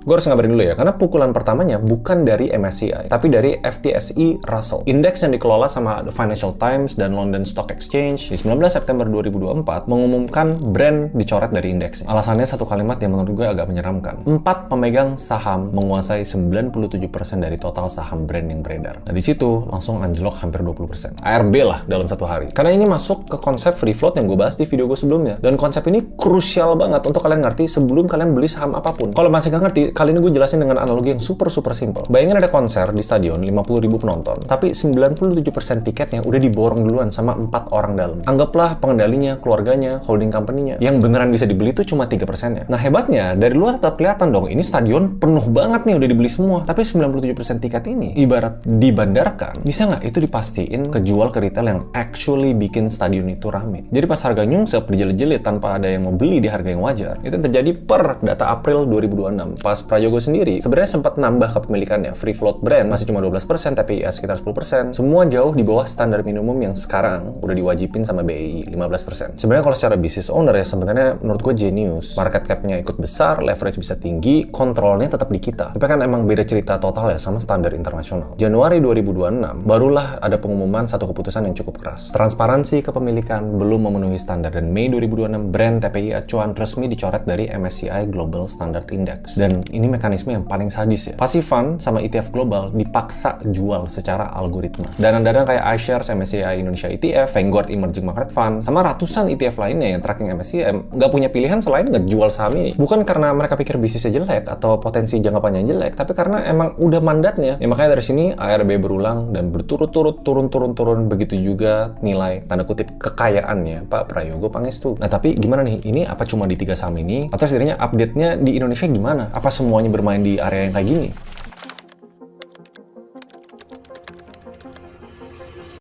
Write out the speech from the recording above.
Gue harus ngabarin dulu ya, karena pukulan pertamanya bukan dari MSCI, tapi dari FTSE Russell. Indeks yang dikelola sama The Financial Times dan London Stock Exchange di 19 September 2024 mengumumkan brand dicoret dari indeks. Alasannya satu kalimat yang menurut gue agak menyeramkan. 4 pemegang saham menguasai 97% dari total saham brand yang beredar. Nah, di situ langsung anjlok hampir 20%. ARB lah dalam satu hari. Karena ini masuk ke konsep free float yang gue bahas di video gue sebelumnya. Dan konsep ini krusial banget untuk kalian ngerti sebelum kalian beli saham apapun. Kalau masih nggak ngerti, kali ini gue jelasin dengan analogi yang super simple. Bayangin ada konser di stadion 50.000 penonton, tapi 97% tiketnya udah diborong duluan sama 4 orang dalam. Anggaplah pengendalinya, keluarganya, holding company-nya. Yang beneran bisa dibeli itu cuma 3%-nya. Nah hebatnya, dari luar tetap kelihatan dong, ini stadion penuh banget nih, udah dibeli semua. Tapi 97% tiket ini, ibarat dibandarkan, bisa nggak itu dipastiin kejual ke retail yang actually bikin stadion itu rame. Jadi pas harga nyungsep berjelit-jelit tanpa ada yang mau beli di harga yang wajar, itu terjadi per data April 2026. Pas Prayogo sendiri sebenarnya sempat nambah kepemilikannya. Free float brand masih cuma 12%, tapi ya sekitar 10%. Semua jauh di bawah standar minimum yang sekarang udah diwajibin sama BEI, 15%. Sebenarnya kalau secara business owner ya, sebenarnya menurut gue genius. Market cap-nya ikut besar, leverage bisa tinggi, kontrolnya tetap di kita. Tapi kan emang beda cerita total ya sama standar internasional. Januari 2026, barulah ada pengumuman satu keputusan yang cukup keras. Transparansi kepemilikan belum memenuhi standar, dan Mei 2026, brand TPI acuan resmi dicoret dari MSCI Global Standard Index. Dan ini mekanisme yang paling sadis ya. Passive fund sama ETF global dipaksa jual secara algoritma. Dana-dana kayak iShares, MSCI Indonesia ETF, Vanguard Emerging Market Fund, sama ratusan ETF lainnya yang tracking MSCI nggak punya pilihan selain ngejual saham ini. Bukan karena mereka pikir bisnisnya jelek atau potensi jangka panjang jelek, tapi karena emang udah mandatnya. Ya makanya dari sini ARB berulang dan berturut-turut turun. Begitu juga nilai tanda kutip kekayaannya Pak Prayogo Pangestu. Nah tapi gimana nih? Ini apa cuma di 3 saham ini? Atau setidaknya update-nya di Indonesia gimana? Apa semuanya bermain di area yang kayak gini?